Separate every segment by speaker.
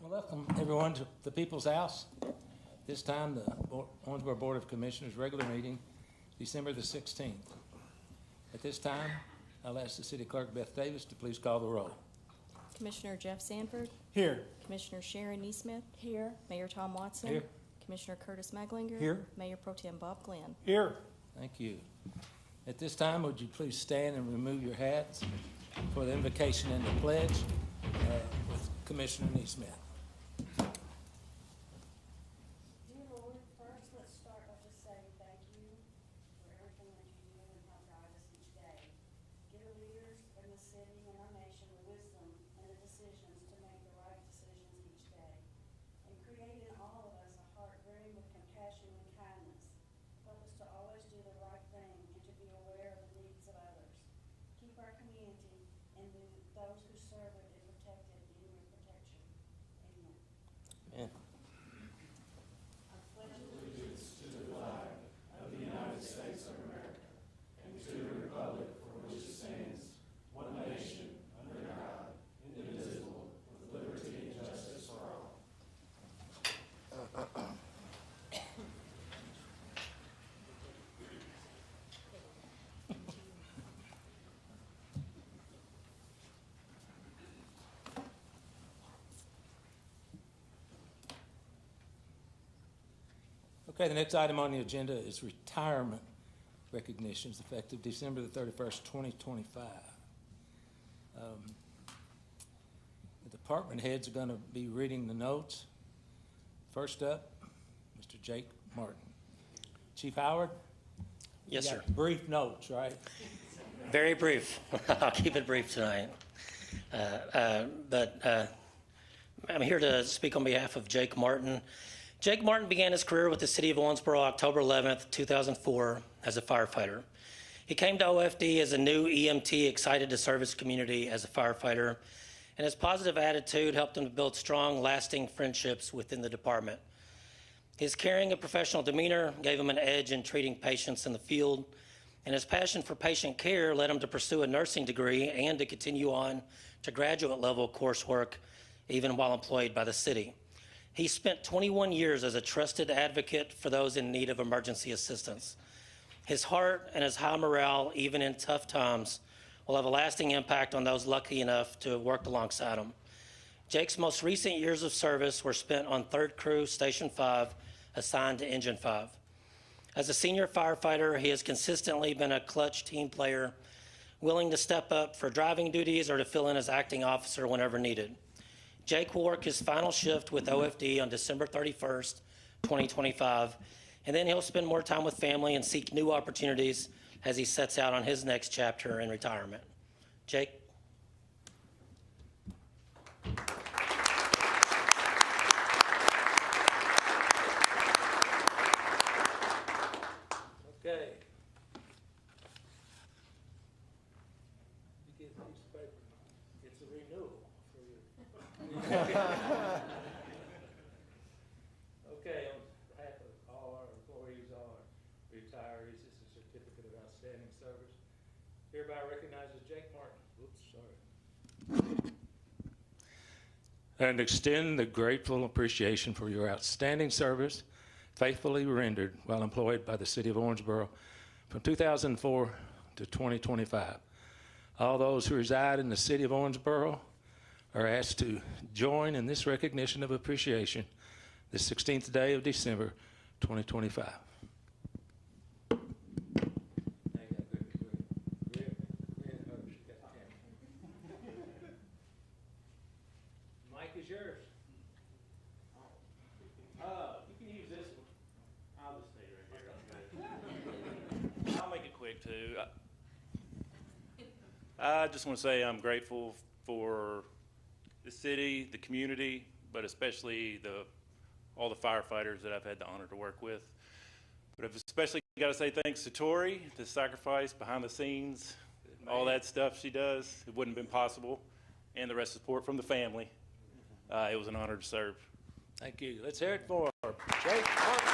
Speaker 1: Well, welcome everyone to the People's House. This time, the Owensboro Board of Commissioners regular meeting, December the 16th. At this time, I'll ask the City Clerk, Beth Davis, to please call the roll.
Speaker 2: Commissioner Jeff Sanford.
Speaker 3: Here.
Speaker 2: Commissioner Sharon Neesmith. Here. Mayor Tom Watson.
Speaker 1: Here.
Speaker 2: Commissioner Curtis Maglinger.
Speaker 3: Here.
Speaker 2: Mayor Pro Tem Bob Glenn.
Speaker 3: Here.
Speaker 1: Thank you. At this time, would you please stand and remove your hats for the invocation and the pledge with Commissioner Neesmith.
Speaker 4: Dear Lord, first let's start by just saying thank you for everything that you do and how guide us each day. Give the leaders in the city and our nation the wisdom and the decisions to make the right decisions each day. And create in all of us a heart brimming with compassion and kindness. Help us to always do the right thing and to be aware of the needs of others. Keep our community and those who serve it and protect it in your protection. Amen.
Speaker 1: Amen. Okay, the next item on the agenda is retirement recognitions effective December the 31st, 2025. The department heads are going to be reading the notes. First up, Mr. Jake Martin. Chief Howard?
Speaker 5: Yes,
Speaker 1: you
Speaker 5: sir.
Speaker 1: got brief notes, right?
Speaker 5: Very brief. I'll keep it brief tonight. But I'm here to speak on behalf of Jake Martin. Jake Martin began his career with the City of Owensboro October 11th, 2004 as a firefighter. He came to OFD as a new EMT excited to serve his community as a firefighter, and his positive attitude helped him to build strong, lasting friendships within the department. His caring and professional demeanor gave him an edge in treating patients in the field, and his passion for patient care led him to pursue a nursing degree and to continue on to graduate level coursework even while employed by the city. He spent 21 years as a trusted advocate for those in need of emergency assistance. His heart and his high morale, even in tough times, will have a lasting impact on those lucky enough to have worked alongside him. Jake's most recent years of service were spent on 3rd Crew Station 5, assigned to Engine 5. As a senior firefighter, he has consistently been a clutch team player, willing to step up for driving duties or to fill in as acting officer whenever needed. Jake will work his final shift with OFD on December 31st, 2025, and then he'll spend more time with family and seek new opportunities as he sets out on his next chapter in retirement. Jake?
Speaker 1: Okay. You get a piece of paper. It's a renewal for you. Okay, on behalf of all our employees, all our retirees, this is a certificate of outstanding service. Hereby recognizes Jake Martin. Oops, sorry. And extend the grateful appreciation for your outstanding service, faithfully rendered while employed by the City of Owensboro from 2004 to 2025. All those who reside in the City of Owensboro are asked to join in this recognition of appreciation the 16th day of December, 2025. Mike is yours. You can use this one.
Speaker 6: I'll just stay right here. I'll make it quick too. I just want to say I'm grateful for the city, the community, but especially all the firefighters that I've had the honor to work with. But I've especially got to say thanks to Tori, the sacrifice behind the scenes, all that stuff she does. It wouldn't have been possible, and the rest of the support from the family. It was an honor to serve.
Speaker 1: Thank you. Let's hear it for Jake Martin.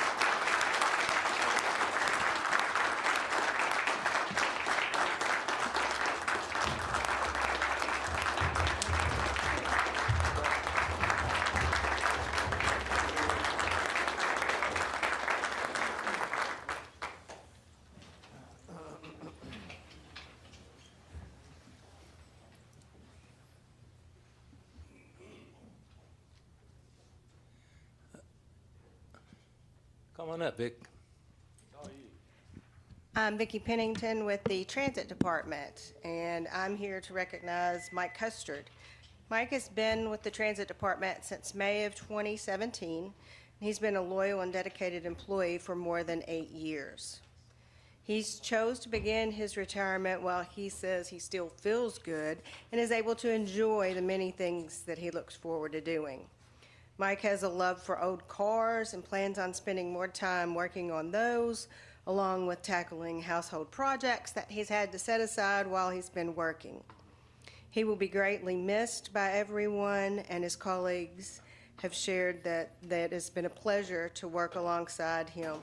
Speaker 1: Come on up, Vic.
Speaker 3: I'm Vicki Pennington with the Transit Department, and I'm here to recognize Mike Custard. Mike has been with the Transit Department since May of 2017. He's been a loyal and dedicated employee for more than 8 years. He's chose to begin his retirement while he says he still feels good and is able to enjoy the many things that he looks forward to doing. Mike has a love for old cars and plans on spending more time working on those, along with tackling household projects that he's had to set aside while he's been working. He will be greatly missed by everyone, and his colleagues have shared that it has been a pleasure to work alongside him.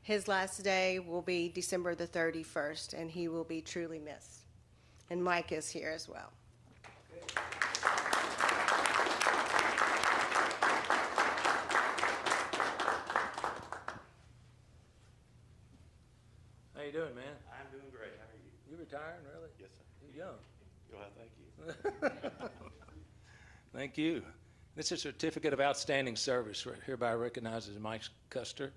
Speaker 3: His last day will be December the 31st, and he will be truly missed. And Mike is here as well.
Speaker 1: How you doing, man?
Speaker 7: I'm doing great. How are you?
Speaker 1: You retiring, really?
Speaker 7: Yes, sir.
Speaker 1: You're young.
Speaker 7: Well, thank you.
Speaker 1: Thank you. This is a certificate of outstanding service hereby recognizes Mike Custer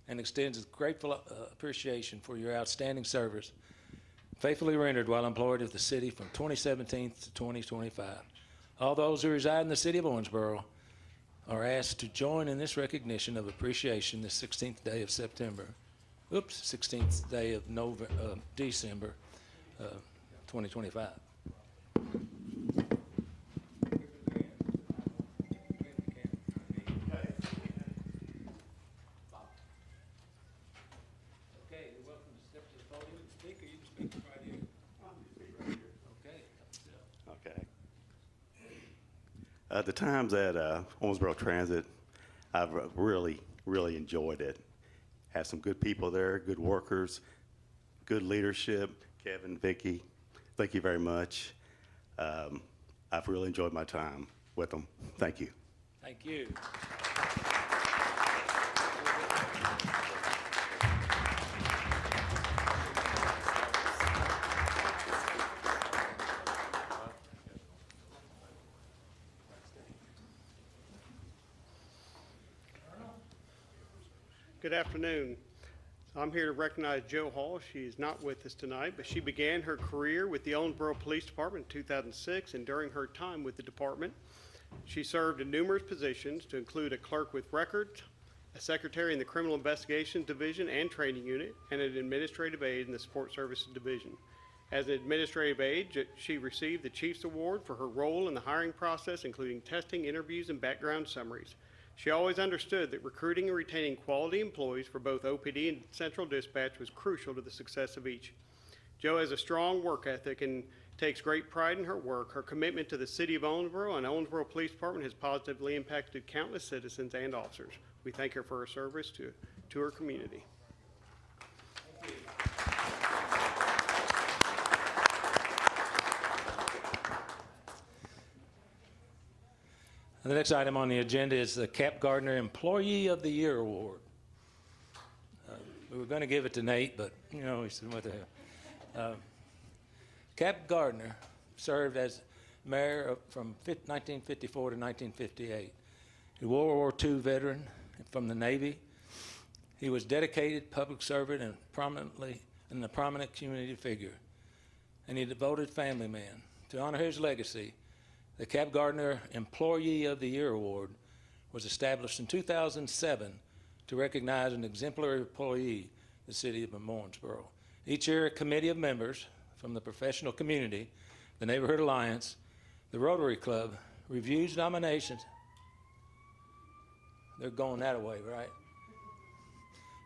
Speaker 1: and extends a grateful appreciation for your outstanding service, faithfully rendered while employed at the city from 2017 to 2025. All those who reside in the city of Owensboro are asked to join in this recognition of appreciation the 16th day of September. 16th day of December 2025.
Speaker 7: The times at Owensboro Transit, I've really enjoyed it. Have some good people there, good workers, good leadership. Kevin, Vicki, thank you very much. I've really enjoyed my time with them. Thank you.
Speaker 1: Thank you.
Speaker 8: Good afternoon. I'm here to recognize Jo Hall. She is not with us tonight, but she began her career with the Owensboro Police Department in 2006, and during her time with the department, she served in numerous positions to include a clerk with records, a secretary in the Criminal Investigations Division and Training Unit, and an administrative aide in the Support Services Division. As an administrative aide, she received the Chief's Award for her role in the hiring process, including testing, interviews, and background summaries. She always understood that recruiting and retaining quality employees for both OPD and Central Dispatch was crucial to the success of each. Jo has a strong work ethic and takes great pride in her work. Her commitment to the City of Owensboro and Owensboro Police Department has positively impacted countless citizens and officers. We thank her for her service to her community.
Speaker 1: The next item on the agenda is the Cap Gardner Employee of the Year Award. We were going to give it to Nate, but, he said, what the hell. Cap Gardner served as mayor from 1954 to 1958. He was a World War II veteran from the Navy. He was dedicated public servant and a prominent community figure, and a devoted family man. To honor his legacy, the Cap Gardner Employee of the Year Award was established in 2007 to recognize an exemplary employee in the city of Owensboro. Each year, a committee of members from the professional community, the Neighborhood Alliance, the Rotary Club, reviews nominations. They're going that way, right?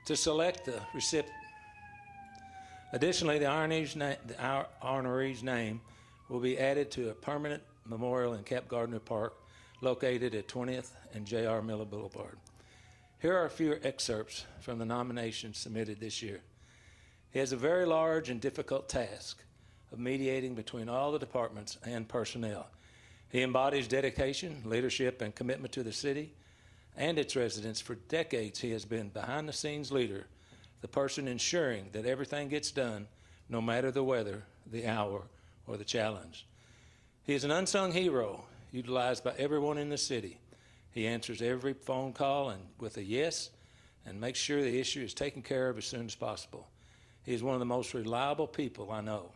Speaker 1: To select the recipient. Additionally, the honoree's name will be added to a permanent memorial in Cap Gardner Park, located at 20th and J.R. Miller Boulevard. Here are a few excerpts from the nominations submitted this year. He has a very large and difficult task of mediating between all the departments and personnel. He embodies dedication, leadership, and commitment to the city and its residents. For decades, he has been behind-the-scenes leader, the person ensuring that everything gets done, no matter the weather, the hour, or the challenge. He is an unsung hero utilized by everyone in the city. He answers every phone call and with a yes and makes sure the issue is taken care of as soon as possible. He is one of the most reliable people I know.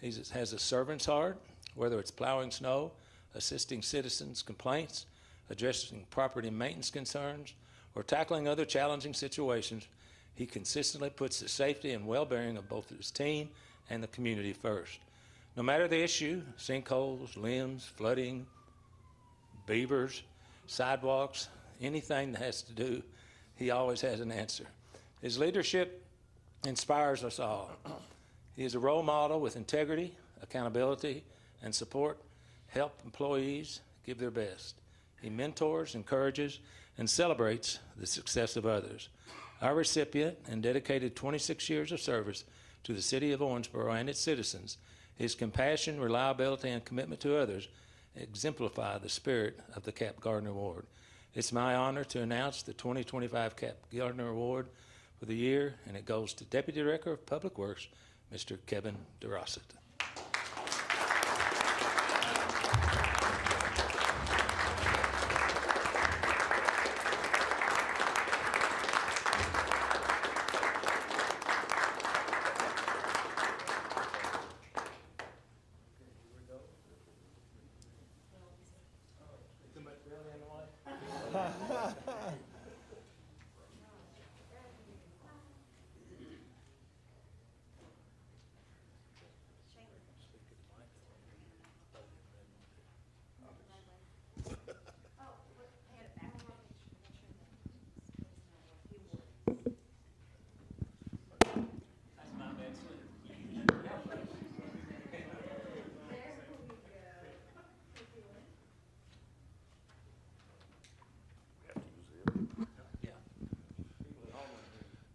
Speaker 1: He has a servant's heart, whether it's plowing snow, assisting citizens' complaints, addressing property maintenance concerns, or tackling other challenging situations. He consistently puts the safety and well-being of both his team and the community first. No matter the issue, sinkholes, limbs, flooding, beavers, sidewalks, anything that has to do, he always has an answer. His leadership inspires us all. He is a role model with integrity, accountability, and support. Help employees give their best. He mentors, encourages, and celebrates the success of others. Our recipient and dedicated 26 years of service to the City of Owensboro and its citizens, his compassion, reliability, and commitment to others exemplify the spirit of the Cap Gardner Award. It's my honor to announce the 2025 Cap Gardner Award for the year, and it goes to Deputy Director of Public Works, Mr. Kevin DeRosset.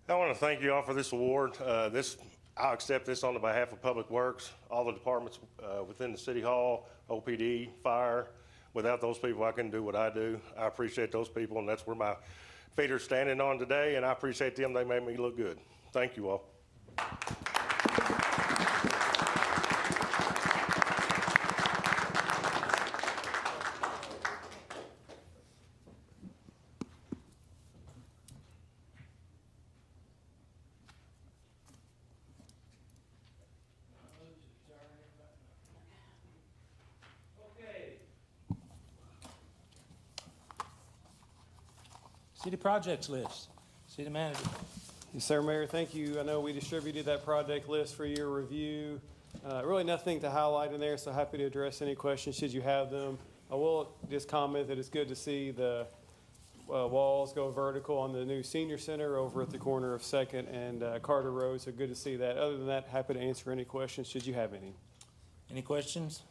Speaker 9: I want to thank you all for this award. I'll accept this on the behalf of Public Works, all the departments within the City Hall, OPD, Fire. Without those people, I couldn't do what I do. I appreciate those people, and that's where my feet are standing on today, and I appreciate them. They made me look good. Thank you all.
Speaker 1: City projects list. City manager.
Speaker 10: Yes, sir, Mayor. Thank you. I know we distributed that project list for your review. Really nothing to highlight in there, so happy to address any questions should you have them. I will just comment that it's good to see the walls go vertical on the new senior center over at the corner of 2nd and Carter Road, so good to see that. Other than that, happy to answer any questions should you have any.
Speaker 1: Any questions?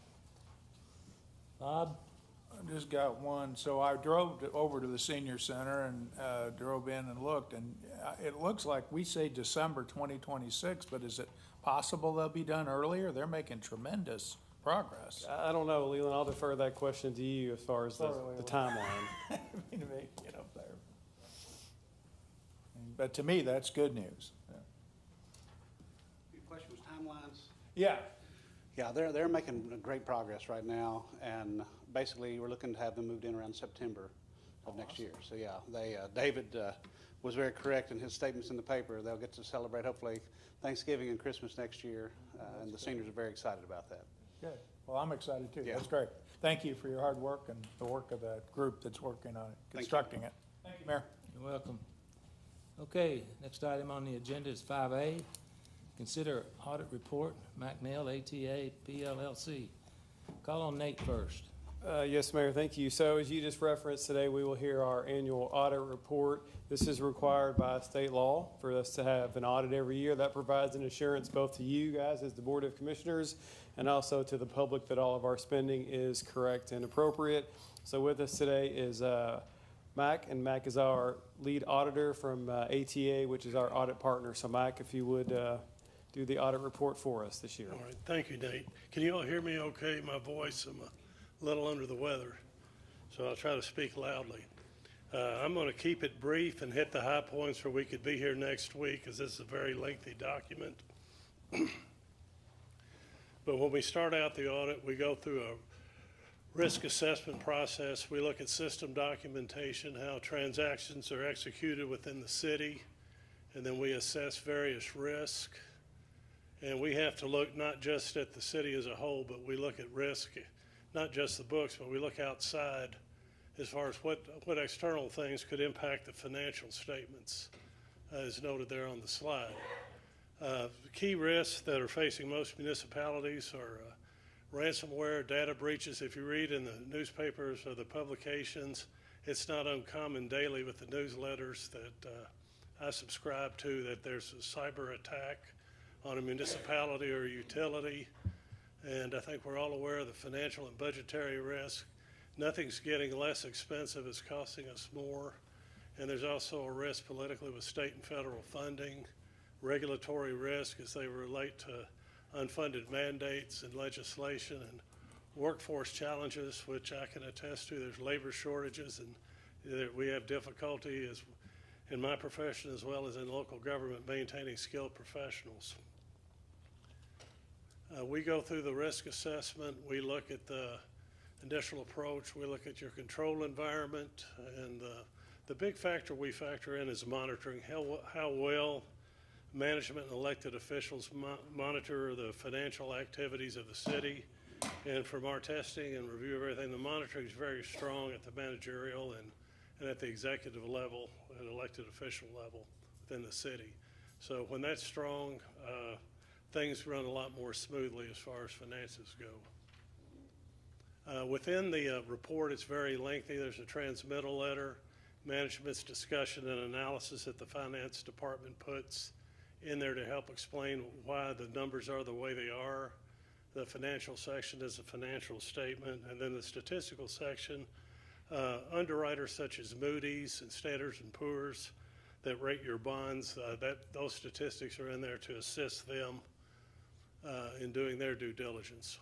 Speaker 1: Bob?
Speaker 11: I just got one. So I drove over to the senior center and drove in and looked, and it looks like we say December 2026, but is it possible they'll be done earlier? They're making tremendous progress.
Speaker 10: I don't know, Leland. I'll defer that question to you as far as the timeline.
Speaker 11: I mean, to me, get up there. But to me, that's good news. Yeah.
Speaker 12: Your question was timelines?
Speaker 11: Yeah.
Speaker 12: Yeah, they're making great progress right now, and basically we're looking to have them moved in around September of next year. So yeah, David was very correct in his statements in the paper. They'll get to celebrate hopefully Thanksgiving and Christmas next year, and the seniors are very excited about that.
Speaker 11: Good. Well, I'm excited too.
Speaker 12: Yeah.
Speaker 11: That's great. Thank you for your hard work and the work of that group that's working on it, constructing it. Thank you, Mayor.
Speaker 1: You're welcome. Okay, next item on the agenda is 5A. Consider audit report, McNeil ATA PLLC. Call on Nate first.
Speaker 10: Yes, Mayor, thank you. So as you just referenced today, we will hear our annual audit report. This is required by state law for us to have an audit every year. That provides an assurance both to you guys as the Board of Commissioners and also to the public that all of our spending is correct and appropriate. So with us today is Mac, and Mac is our lead auditor from ATA, which is our audit partner. So Mac, if you would do the audit report for us this year.
Speaker 13: All right, thank you, Nate. Can you all hear me okay? My voice, I'm a little under the weather, so I'll try to speak loudly. I'm going to keep it brief and hit the high points, or we could be here next week, because this is a very lengthy document. But when we start out the audit, we go through a risk assessment process. We look at system documentation, how transactions are executed within the city, and then we assess various risk. And we have to look not just at the city as a whole, but we look at risk, not just the books, but we look outside as far as what external things could impact the financial statements, as noted there on the slide. Key risks that are facing most municipalities are ransomware, data breaches. If you read in the newspapers or the publications, it's not uncommon daily with the newsletters that I subscribe to that there's a cyber attack on a municipality or a utility. And I think we're all aware of the financial and budgetary risk. Nothing's getting less expensive, it's costing us more. And there's also a risk politically with state and federal funding, regulatory risk as they relate to unfunded mandates and legislation, and workforce challenges, which I can attest to. There's labor shortages, and we have difficulty as in my profession as well as in local government maintaining skilled professionals. We go through the risk assessment. We look at the initial approach. We look at your control environment, and the big factor we factor in is monitoring how well management and elected officials monitor the financial activities of the city. And from our testing and review of everything, the monitoring is very strong at the managerial and at the executive level, at elected official level within the city. So when that's strong, things run a lot more smoothly as far as finances go. Within the report, it's very lengthy. There's a transmittal letter, management's discussion and analysis that the finance department puts in there to help explain why the numbers are the way they are. The financial section is a financial statement, and then the statistical section, underwriters such as Moody's and Standard & Poor's that rate your bonds, those statistics are in there to assist them in doing their due diligence.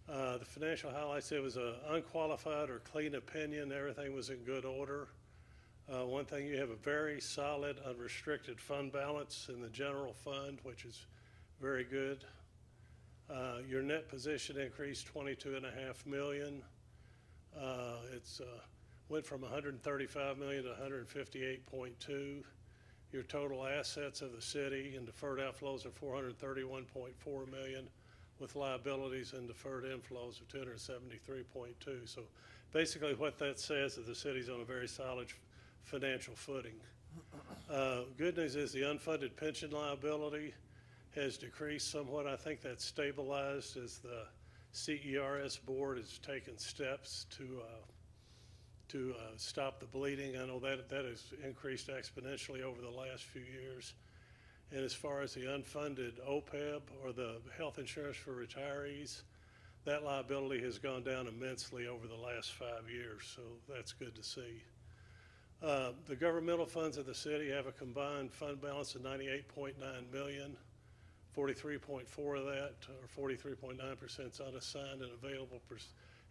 Speaker 13: The financial highlights, it was an unqualified or clean opinion. Everything was in good order. One thing, you have a very solid unrestricted fund balance in the general fund, which is very good. Your net position increased $22.5 million. It's went from 135 million to 158.2. Your total assets of the city and deferred outflows are 431.4 million, with liabilities and deferred inflows of 273.2. So basically what that says is the city's on a very solid financial footing. Good news is the unfunded pension liability has decreased somewhat. I think that's stabilized as the CERS board has taken steps to stop the bleeding. I know that has increased exponentially over the last few years. And as far as the unfunded OPEB, or the health insurance for retirees, that liability has gone down immensely over the last 5 years, so that's good to see. The governmental funds of the city have a combined fund balance of 98.9 million. 43.4 of that, or 43.9%, is unassigned and available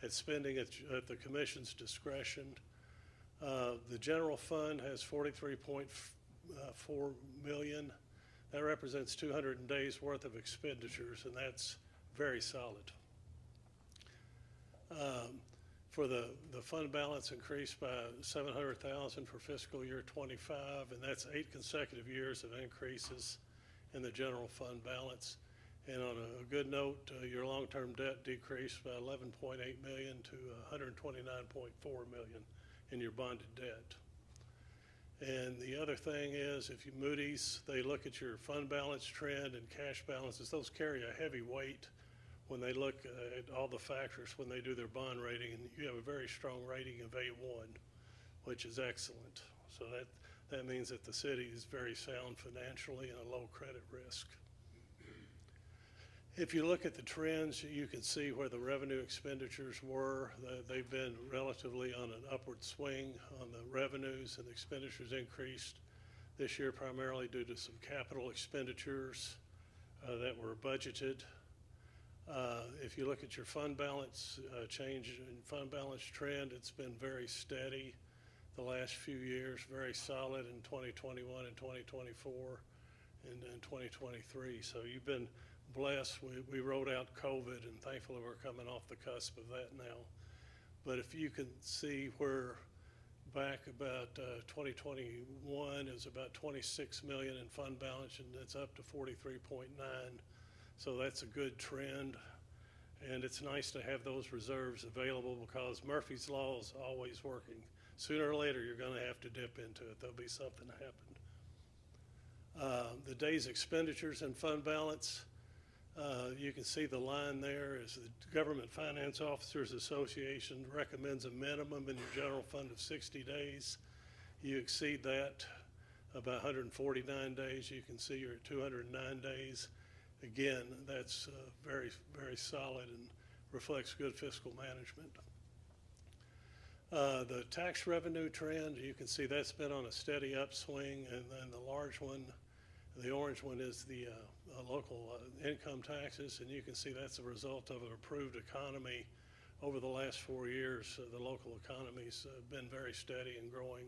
Speaker 13: at spending at the commission's discretion. The general fund has 43.4 million. That represents 200 days worth of expenditures, and that's very solid. For the fund balance increased by 700,000 for fiscal year 25, and that's 8 consecutive years of increases in the general fund balance. And on a good note, your long-term debt decreased by 11.8 million to 129.4 million in your bonded debt. And the other thing is, if you Moody's, they look at your fund balance trend and cash balances. Those carry a heavy weight when they look at all the factors when they do their bond rating, and you have a very strong rating of A1, which is excellent. So that means that the city is very sound financially and a low credit risk. If you look at the trends, you can see where the revenue expenditures were. They've been relatively on an upward swing on the revenues, and expenditures increased this year primarily due to some capital expenditures that were budgeted. If you look at your fund balance change in fund balance trend, it's been very steady the last few years, very solid in 2021 and 2024 and 2023. So you've been blessed. We rode out COVID, and thankfully we're coming off the cusp of that now. But if you can see where back about 2021 is about 26 million in fund balance, and it's up to 43.9. So that's a good trend. And it's nice to have those reserves available because Murphy's Law is always working. Sooner or later, you're going to have to dip into it. There'll be something happened. The day's expenditures and fund balance, you can see the line there is the Government Finance Officers Association recommends a minimum in your general fund of 60 days. You exceed that about 149 days. You can see you're at 209 days. Again, that's very, very solid and reflects good fiscal management. The tax revenue trend, you can see that's been on a steady upswing, and then the large one, the orange one, is the local income taxes, and you can see that's a result of an improved economy over the last 4 years. The local economy's been very steady and growing,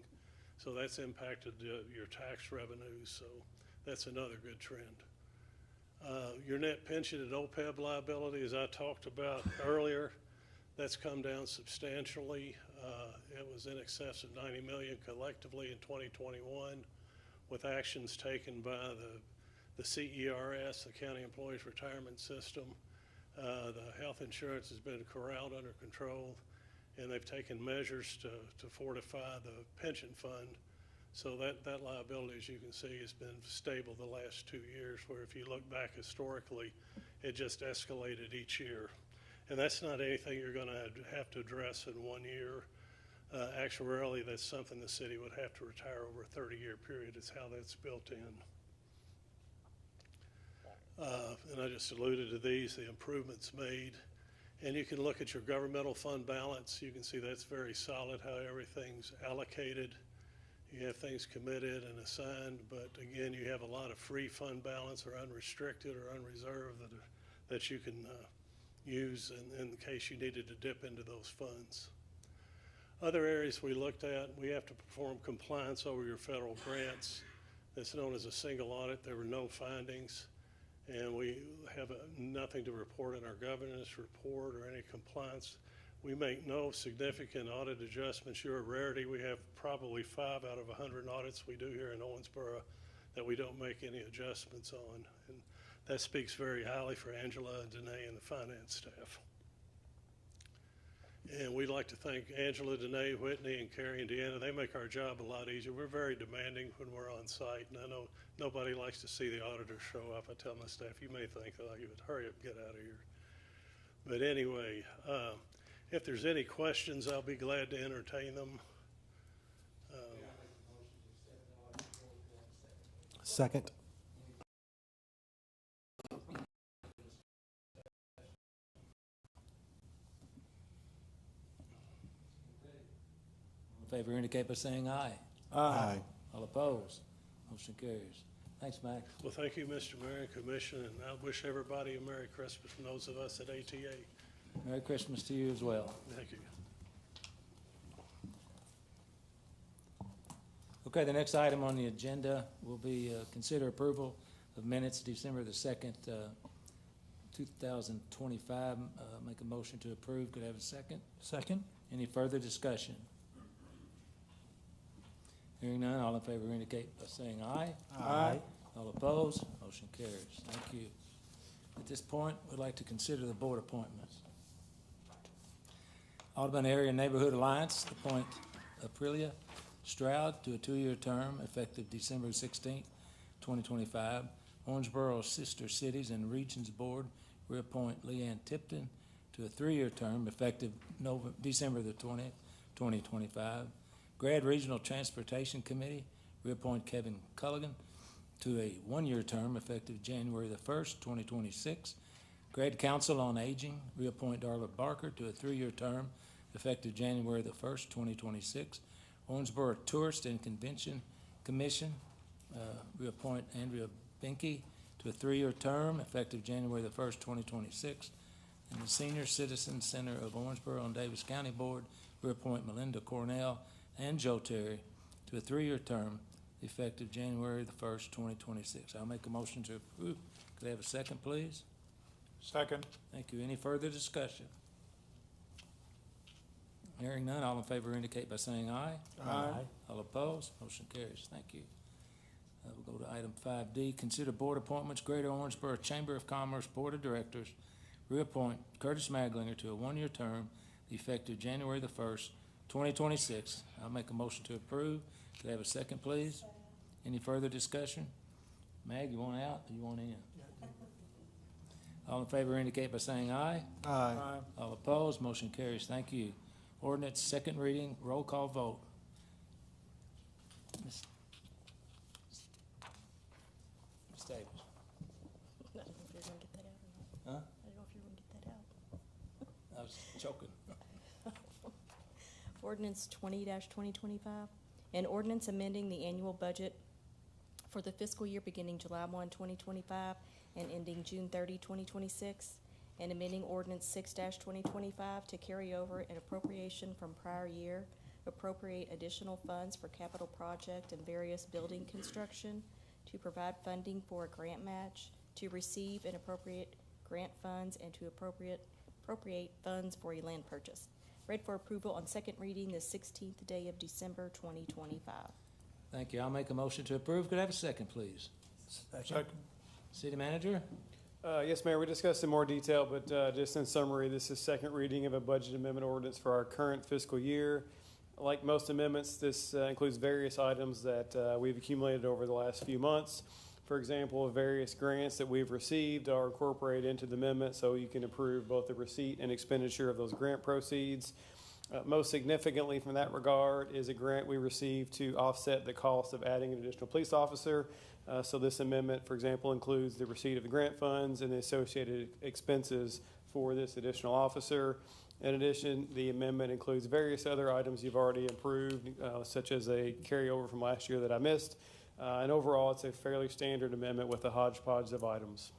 Speaker 13: so that's impacted your tax revenues, so that's another good trend. Your net pension and OPEB liability, as I talked about earlier, that's come down substantially. It was in excess of 90 million collectively in 2021, with actions taken by the CERS, the County Employees Retirement System. The health insurance has been corralled under control, and they've taken measures to fortify the pension fund. So that liability, as you can see, has been stable the last 2 years, where if you look back historically, it just escalated each year. And that's not anything you're going to have to address in 1 year. Actuarially, that's something the city would have to retire over a 30-year period. Is how that's built in. And I just alluded to these, the improvements made. And you can look at your governmental fund balance. You can see that's very solid, how everything's allocated. You have things committed and assigned, but again, you have a lot of free fund balance or unrestricted or unreserved that you can use in case you needed to dip into those funds. Other areas we looked at, we have to perform compliance over your federal grants. That's known as a single audit. There were no findings, and we have nothing to report in our governance report or any compliance. We make no significant audit adjustments. You're a rarity. We have probably 5 out of 100 audits we do here in Owensboro that we don't make any adjustments on. And that speaks very highly for Angela and Danae and the finance staff. And we'd like to thank Angela, Danae, Whitney, and Carrie and Deanna. They make our job a lot easier. We're very demanding when we're on site, and I know nobody likes to see the auditors show up. I tell my staff, you may think, oh, you would hurry up and get out of here. But anyway, if there's any questions, I'll be glad to entertain them.
Speaker 14: Second.
Speaker 1: All in favor indicate by saying aye.
Speaker 14: Aye.
Speaker 1: All opposed? Motion carries. Thanks, Max.
Speaker 13: Well, thank you, Mr. Mayor and Commission, and I wish everybody a Merry Christmas from those of us at ATA.
Speaker 1: Merry Christmas to you as well.
Speaker 13: Thank you.
Speaker 1: Okay, the next item on the agenda will be consider approval of minutes December the 2nd, 2025. Make a motion to approve. Could I have a second?
Speaker 14: Second.
Speaker 1: Any further discussion? Hearing none, all in favor indicate by saying aye.
Speaker 14: Aye.
Speaker 1: All opposed? Motion carries. Thank you. At this point, we'd like to consider the board appointments. Audubon Area Neighborhood Alliance appoint Aprilia Stroud to a 2-year term effective December 16th, 2025. Owensboro Sister Cities and Regions Board reappoint Leanne Tipton to a 3-year term effective December the 20th, 2025. Grad Regional Transportation Committee reappoint Kevin Culligan to a 1-year term effective January the 1st, 2026. Grad Council on Aging reappoint Darla Barker to a 3-year term effective January the 1st, 2026. Owensboro Tourist and Convention Commission reappoint Andrea Binke to a 3-year term effective January the 1st, 2026. And the Senior Citizen Center of Owensboro and Davis County Board reappoint Melinda Cornell and Joe Terry to a 3-year term effective January the 1st, 2026. I'll make a motion to approve. Could I have a second, please?
Speaker 11: Second.
Speaker 1: Thank you. Any further discussion? Hearing none, all in favor indicate by saying aye.
Speaker 11: Aye.
Speaker 1: All opposed, motion carries. Thank you. We'll go to item 5D, consider board appointments, Greater Owensboro Chamber of Commerce Board of Directors, reappoint Curtis Maglinger to a one-year term effective January the 1st, 2026. I'll make a motion to approve. Could I have a second, please? Any further discussion? Mag, you want out or you want in? All in favor indicate by saying aye.
Speaker 14: Aye.
Speaker 1: All opposed, motion carries. Thank you. Ordinance, second reading, roll call vote. Ms. Davis.
Speaker 2: I don't know if you're gonna get that out or not.
Speaker 1: Huh?
Speaker 2: I don't know if you're gonna get that out.
Speaker 1: I was choking.
Speaker 2: Ordinance 20-2025, an ordinance amending the annual budget for the fiscal year beginning July 1, 2025 and ending June 30, 2026, and amending ordinance 6-2025 to carry over an appropriation from prior year, appropriate additional funds for capital project and various building construction, to provide funding for a grant match, to receive and appropriate grant funds, and to appropriate funds for a land purchase. Read for approval on second reading the 16th day of December, 2025.
Speaker 1: Thank you. I'll make a motion to approve. Could I have a second, please?
Speaker 11: Second.
Speaker 1: City Manager?
Speaker 10: Yes, Mayor, we discussed in more detail, but just in summary, this is second reading of a budget amendment ordinance for our current fiscal year. Like most amendments, this includes various items that we've accumulated over the last few months. For example, various grants that we've received are incorporated into the amendment, so you can approve both the receipt and expenditure of those grant proceeds. Most significantly from that regard is a grant we received to offset the cost of adding an additional police officer. So this amendment, for example, includes the receipt of the grant funds and the associated expenses for this additional officer. In addition, the amendment includes various other items you've already approved, such as a carryover from last year that I missed. And overall, it's a fairly standard amendment with a hodgepodge of items.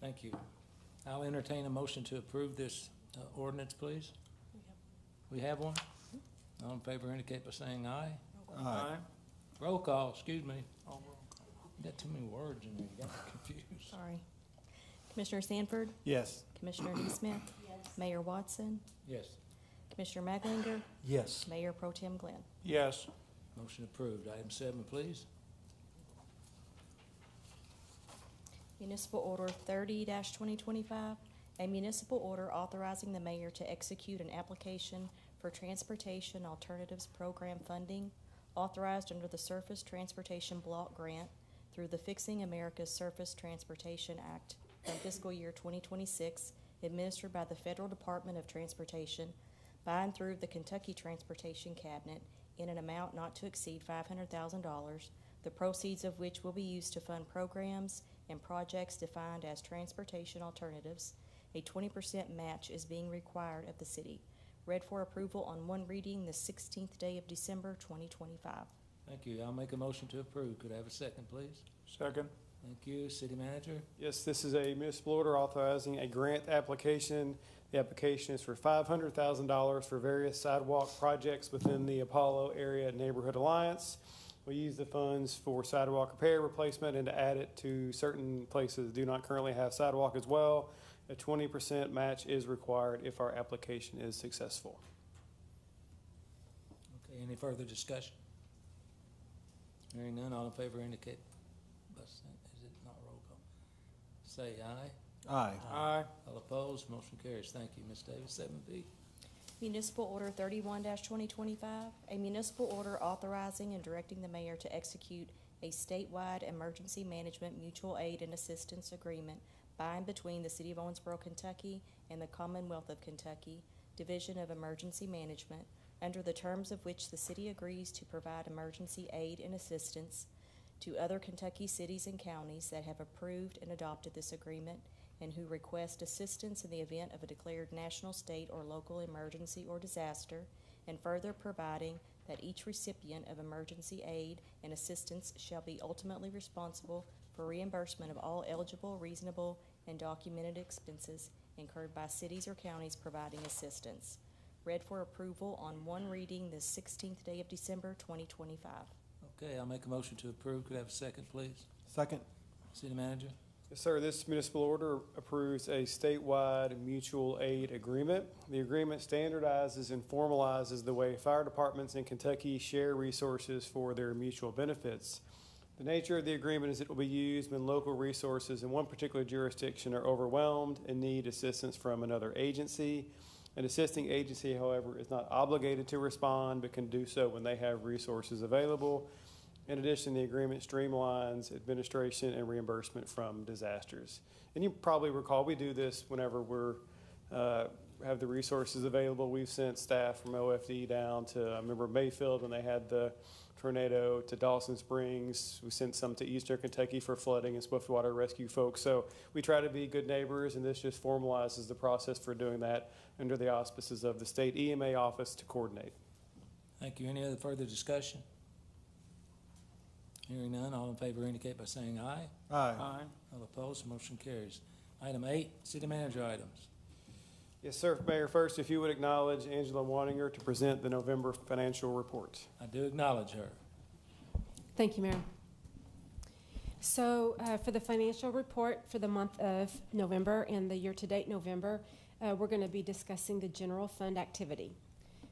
Speaker 1: Thank you. I'll entertain a motion to approve this ordinance, please. We have one? All in favor indicate by saying aye.
Speaker 11: Aye.
Speaker 1: Roll call, excuse me. You got too many words in there, you got me confused.
Speaker 2: Sorry. Commissioner Sanford,
Speaker 14: Yes.
Speaker 2: Commissioner Neesmith, Mayor Watson,
Speaker 1: Yes,
Speaker 2: Commissioner Maglinger,
Speaker 14: Yes.
Speaker 2: Mayor Pro Tem Glenn.
Speaker 11: Yes.
Speaker 1: motion approved. Item 7, please.
Speaker 2: Municipal Order 30-2025, a municipal order authorizing the mayor to execute an application for Transportation Alternatives Program funding authorized under the Surface Transportation Block Grant through the Fixing America's Surface Transportation Act from fiscal year 2026, administered by the Federal Department of Transportation by and through the Kentucky Transportation Cabinet in an amount not to exceed $500,000, the proceeds of which will be used to fund programs and projects defined as transportation alternatives. A 20% match is being required of the city. Read for approval on one reading the 16th day of December, 2025.
Speaker 1: Thank you. I'll make a motion to approve. Could I have a second, please?
Speaker 11: Second.
Speaker 1: Thank you. City Manager?
Speaker 10: Yes, this is a municipal order authorizing a grant application. The application is for $500,000 for various sidewalk projects within the Apollo Area Neighborhood Alliance. We use the funds for sidewalk repair, replacement, and to add it to certain places that do not currently have sidewalk as well. A 20% match is required if our application is successful.
Speaker 1: Okay, any further discussion? Hearing none, all in favor indicate by saying, is it not roll call? Say aye.
Speaker 14: Aye.
Speaker 11: Aye.
Speaker 1: All opposed, motion carries. Thank you, Ms. Davis. 7B.
Speaker 2: Municipal Order 31-2025, a municipal order authorizing and directing the mayor to execute a statewide emergency management mutual aid and assistance agreement by and between the City of Owensboro, Kentucky and the Commonwealth of Kentucky, Division of Emergency Management, under the terms of which the city agrees to provide emergency aid and assistance to other Kentucky cities and counties that have approved and adopted this agreement and who request assistance in the event of a declared national, state, or local emergency or disaster, and further providing that each recipient of emergency aid and assistance shall be ultimately responsible for reimbursement of all eligible, reasonable, and documented expenses incurred by cities or counties providing assistance. Read for approval on one reading the 16th day of December, 2025.
Speaker 1: Okay, I'll make a motion to approve. Could I have a second, please?
Speaker 14: Second.
Speaker 1: City Manager?
Speaker 10: Yes, sir. This municipal order approves a statewide mutual aid agreement. The agreement standardizes and formalizes the way fire departments in Kentucky share resources for their mutual benefits. The nature of the agreement is it will be used when local resources in one particular jurisdiction are overwhelmed and need assistance from another agency. An assisting agency, however, is not obligated to respond, but can do so when they have resources available. In addition, the agreement streamlines administration and reimbursement from disasters. And you probably recall we do this whenever we're have the resources available. We've sent staff from OFD down to, I remember Mayfield when they had the tornado, to Dawson Springs. We sent some to Eastern Kentucky for flooding and swiftwater rescue folks. So we try to be good neighbors, and this just formalizes the process for doing that under the auspices of the state EMA office to coordinate.
Speaker 1: Thank you. Any other further discussion? Hearing none, all in favor indicate by saying aye.
Speaker 14: Aye.
Speaker 11: Aye.
Speaker 1: All opposed, motion carries. Item 8, city manager items.
Speaker 10: Yes, sir. Mayor, first, if you would acknowledge Angela Waninger to present the November financial report.
Speaker 1: I do acknowledge her.
Speaker 15: Thank you, Mayor. So for the financial report for the month of November and the year-to-date November, we're going to be discussing the general fund activity.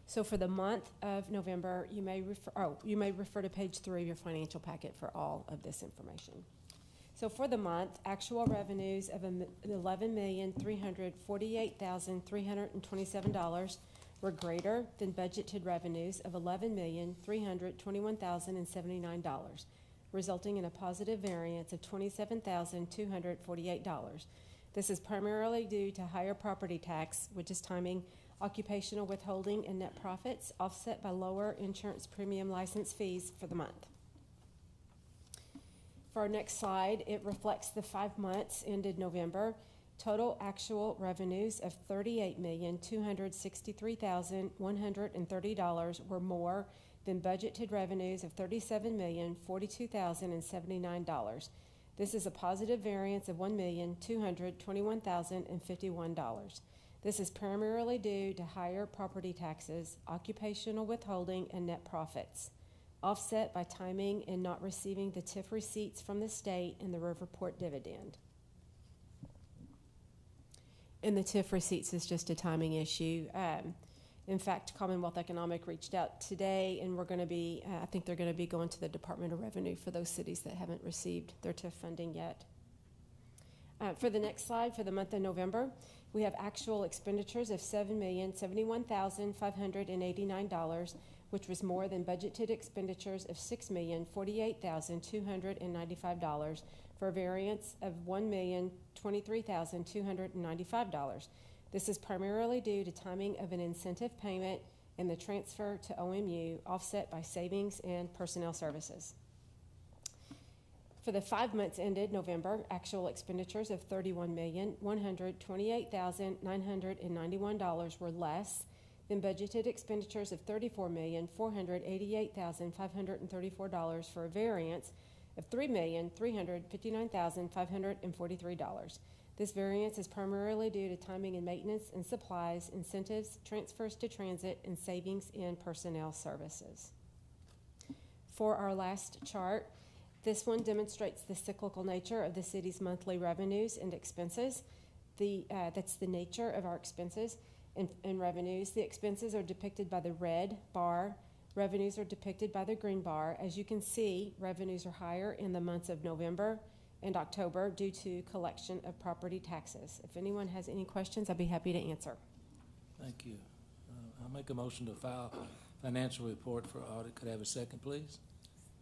Speaker 15: So for the month of November, you may refer to page 3 of your financial packet for all of this information. So for the month, actual revenues of $11,348,327 were greater than budgeted revenues of $11,321,079, resulting in a positive variance of $27,248. This is primarily due to higher property tax, which is timing, occupational withholding, and net profits, offset by lower insurance premium license fees for the month. For our next slide, it reflects the 5 months ended November. Total actual revenues of $38,263,130 were more than budgeted revenues of $37,042,079. This is a positive variance of $1,221,051. This is primarily due to higher property taxes, occupational withholding, and net profits, offset by timing and not receiving the TIF receipts from the state and the Riverport dividend. And the TIF receipts is just a timing issue. In fact, Commonwealth Economic reached out today, and we're going to be, I think they're going to be going to the Department of Revenue for those cities that haven't received their TIF funding yet. For the next slide, for the month of November, we have actual expenditures of $7,071,589, which was more than budgeted expenditures of $6,048,295 for a variance of $1,023,295. This is primarily due to timing of an incentive payment and the transfer to OMU, offset by savings and personnel services. For the 5 months ended November, actual expenditures of $31,128,991 were less than budgeted expenditures of $34,488,534 for a variance of $3,359,543. This variance is primarily due to timing in maintenance and supplies, incentives, transfers to transit, and savings in personnel services. For our last chart, this one demonstrates the cyclical nature of the city's monthly revenues and expenses. That's the nature of our expenses and revenues. The expenses are depicted by the red bar. Revenues are depicted by the green bar. As you can see, revenues are higher in the months of November and October due to collection of property taxes. If anyone has any questions, I'd be happy to answer.
Speaker 1: Thank you. I'll make a motion to file financial report for audit. Could I have a second, please?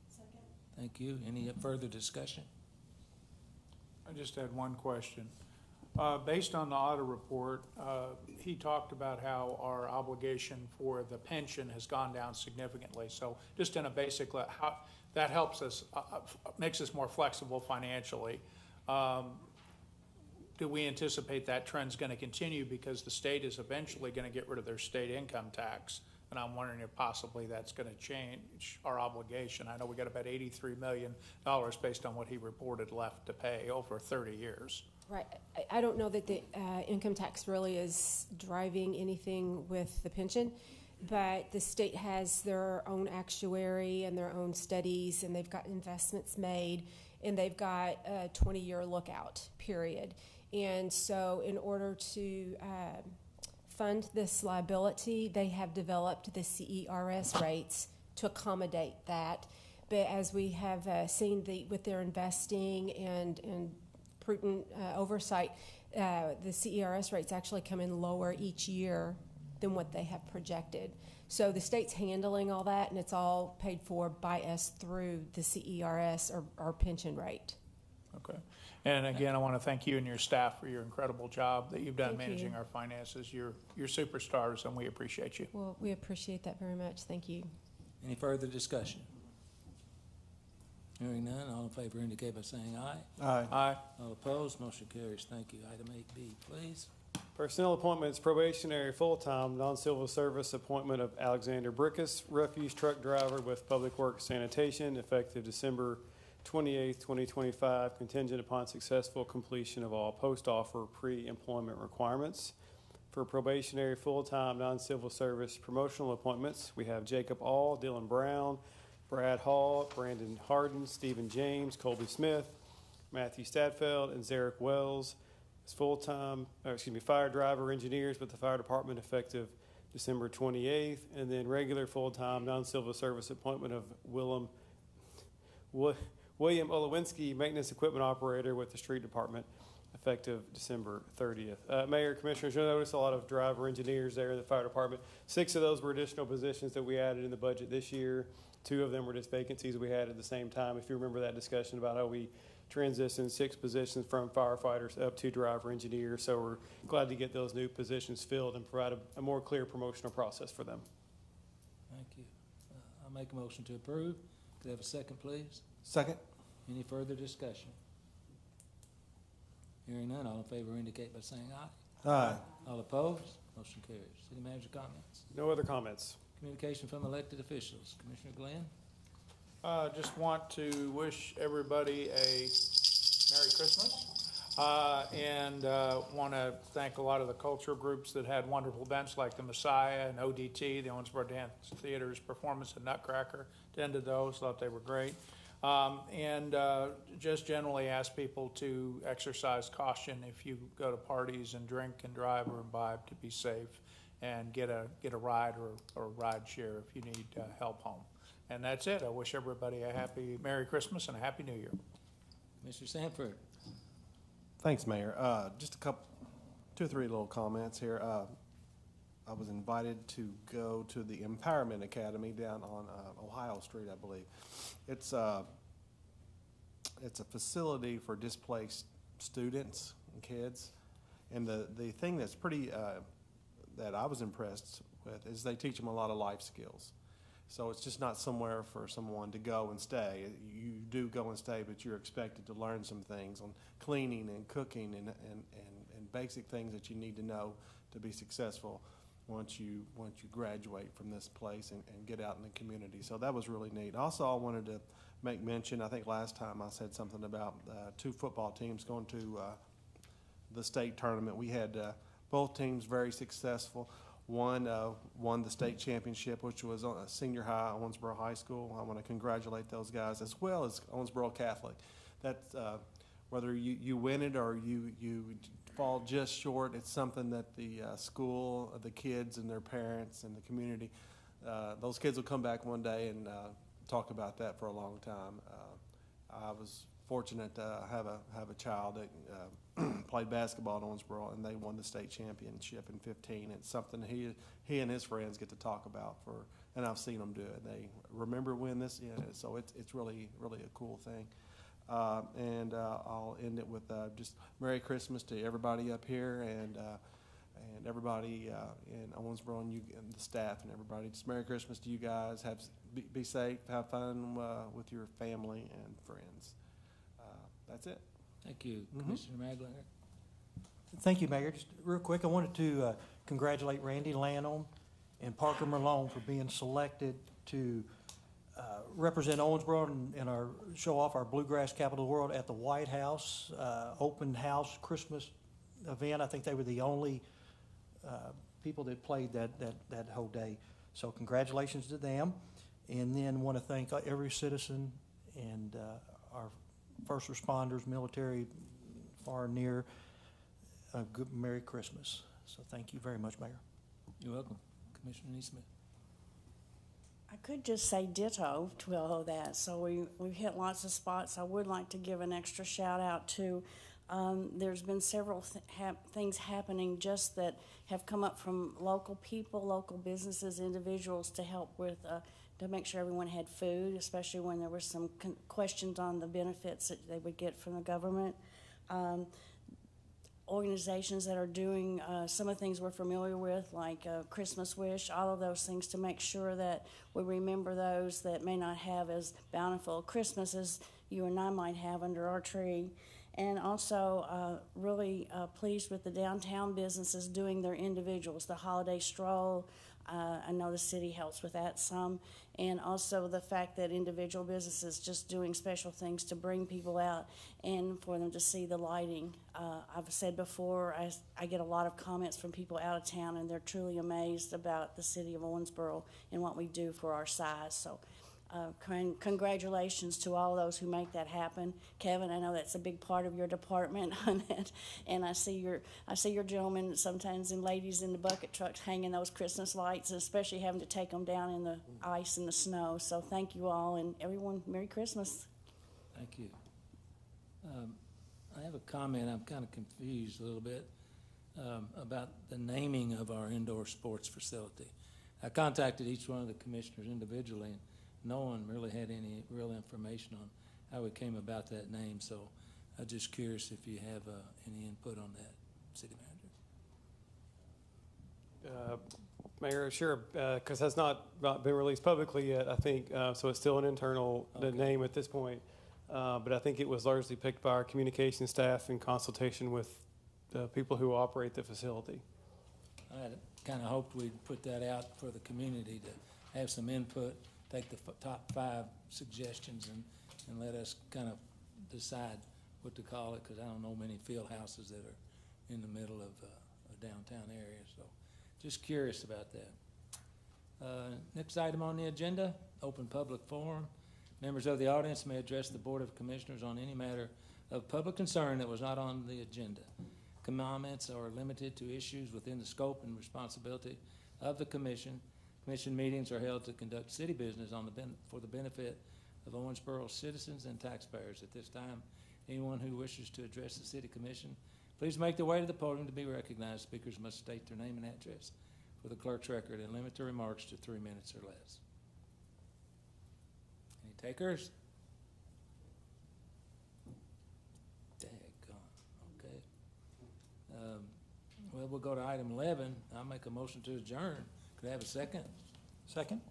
Speaker 4: Second.
Speaker 1: Thank you. Any further discussion?
Speaker 11: I just had one question. Based on the audit report, he talked about how our obligation for the pension has gone down significantly. So just in a basic, how that helps us, makes us more flexible financially. Do we anticipate that trend's going to continue because the state is eventually going to get rid of their state income tax? And I'm wondering if possibly that's going to change our obligation. I know we got about $83 million based on what he reported left to pay over 30 years.
Speaker 15: Right. I don't know that the income tax really is driving anything with the pension. but the state has their own actuary and their own studies, and they've got investments made, and they've got a 20-year lookout period. And so in order to fund this liability, they have developed the CERS rates to accommodate that. But as we have seen with their investing and prudent oversight, the CERS rates actually come in lower each year than what they have projected. So the state's handling all that, and it's all paid for by us through the CERS or pension rate.
Speaker 11: Okay. And again, I want to thank you and your staff for your incredible job that you've done
Speaker 15: Thank
Speaker 11: managing
Speaker 15: you.
Speaker 11: our finances. You're superstars, and we appreciate you.
Speaker 15: Well, we appreciate that very much. Thank you.
Speaker 1: Any further discussion? Hearing none, all in favor indicate by saying aye.
Speaker 14: Aye.
Speaker 11: Aye.
Speaker 1: All opposed, motion carries. Thank you. Item 8B, please.
Speaker 10: Personnel appointments, probationary, full-time, non-civil service appointment of Alexander Brickus, refuse truck driver with Public Works Sanitation, effective December 28th, 2025, contingent upon successful completion of all post-offer pre-employment requirements. For probationary, full-time, non-civil service promotional appointments, we have Jacob All, Dylan Brown, Brad Hall, Brandon Harden, Stephen James, Colby Smith, Matthew Stadfeld, and Zarek Wells as full-time, fire driver engineers with the fire department effective December 28th, and then regular full-time non-civil service appointment of William Olowinski, maintenance equipment operator with the street department effective December 30th. Mayor, Commissioners, you'll notice a lot of driver engineers there in the fire department. 6 of those were additional positions that we added in the budget this year. 2 of them were just vacancies we had at the same time. If you remember that discussion about how we transitioned 6 positions from firefighters up to driver engineers. So we're glad to get those new positions filled and provide a more clear promotional process for them.
Speaker 1: Thank you. I'll make a motion to approve. Could I have a second, please?
Speaker 14: Second.
Speaker 1: Any further discussion? Hearing none, all in favor indicate by saying aye.
Speaker 14: Aye.
Speaker 1: All opposed, motion carries. City manager comments.
Speaker 10: No other comments.
Speaker 1: Communication from elected officials. Commissioner Glenn?
Speaker 11: Just want to wish everybody a Merry Christmas. And want to thank a lot of the cultural groups that had wonderful events like the Messiah and ODT, the Owensboro Dance Theater's performance at Nutcracker. Attended those, thought they were great. Just generally ask people to exercise caution if you go to parties and drink and drive or imbibe, to be safe and get a ride or a ride share if you need help home. And that's it. I wish everybody a happy Merry Christmas and a Happy New Year.
Speaker 1: Mr. Sanford?
Speaker 14: Thanks, Mayor. Just 2 or 3 little comments here. I was invited to go to the Empowerment Academy down on Ohio Street, I believe. It's a facility for displaced students and kids. And the thing that's pretty, that I was impressed with is they teach them a lot of life skills. So it's just not somewhere for someone to go and stay. You do go and stay, but you're expected to learn some things on cleaning and cooking and basic things that you need to know to be successful once you graduate from this place and get out in the community. So that was really neat. Also, I wanted to make mention, I think last time I said something about 2 football teams going to the state tournament. We had both teams very successful. One won the state championship, which was on a senior high, Owensboro High School. I want to congratulate those guys, as well as Owensboro Catholic. That's whether you win it or you fall just short, it's something that the school, the kids and their parents and the community, those kids will come back one day and talk about that for a long time. I was fortunate to have a child that played basketball at Owensboro, and they won the state championship in 15. It's something he and his friends get to talk about and I've seen them do it. They remember when this, so it's really a cool thing. And I'll end it with just Merry Christmas to everybody up here and everybody in Owensboro and the staff and everybody. Just Merry Christmas to you guys. Be safe, have fun with your family and friends. That's it.
Speaker 1: Thank you. Commissioner Maglinger?
Speaker 16: Thank you, Mayor. Just real quick, I wanted to congratulate Randy Lanholm and Parker Malone for being selected to represent Owensboro and show off our Bluegrass Capital of the World at the White House open house Christmas event. I think they were the only people that played that whole day. So congratulations to them. And then want to thank every citizen and our first responders, military, far and near. A good Merry Christmas. So thank you very much, Mayor.
Speaker 1: You're welcome. Commissioner Neesmith.
Speaker 4: I could just say ditto to all of that. So we've hit lots of spots. I would like to give an extra shout out to, there's been several things happening just that have come up from local people, local businesses, individuals to help with, to make sure everyone had food, especially when there were some questions on the benefits that they would get from the government. Organizations that are doing some of the things we're familiar with, like Christmas Wish, all of those things to make sure that we remember those that may not have as bountiful a Christmas as you and I might have under our tree. And also really pleased with the downtown businesses doing their individuals, the holiday stroll. I know the city helps with that some. And also the fact that individual businesses just doing special things to bring people out and for them to see the lighting. I've said before, I get a lot of comments from people out of town, and they're truly amazed about the city of Owensboro and what we do for our size. So congratulations to all those who make that happen. Kevin, I know that's a big part of your department on that. And I see your gentlemen sometimes and ladies in the bucket trucks hanging those Christmas lights, and especially having to take them down in the ice and the snow. So thank you all, and everyone, Merry Christmas.
Speaker 1: Thank you. I have a comment. I'm kind of confused a little bit about the naming of our indoor sports facility. I contacted each one of the commissioners individually, and no one really had any real information on how we came about that name. So I'm just curious if you have any input on that, City Manager.
Speaker 10: Mayor, sure, because that's not been released publicly yet, I think, so it's still an internal name at this point. But I think it was largely picked by our communication staff in consultation with the people who operate the facility.
Speaker 1: I had kind of hoped we'd put that out for the community to have some input, take the top 5 suggestions and let us kind of decide what to call it, because I don't know many field houses that are in the middle of a downtown area. So just curious about that. Next item on the agenda, open public forum. Members of the audience may address the Board of Commissioners on any matter of public concern that was not on the agenda. Comments are limited to issues within the scope and responsibility of the Commission. Commission meetings are held to conduct city business for the benefit of Owensboro citizens and taxpayers. At this time, anyone who wishes to address the City Commission, please make their way to the podium to be recognized. Speakers must state their name and address for the clerk's record and limit their remarks to 3 minutes or less. Any takers? Daggone. Okay. Well, we'll go to item 11. I'll make a motion to adjourn. Could I have a second?
Speaker 16: Second.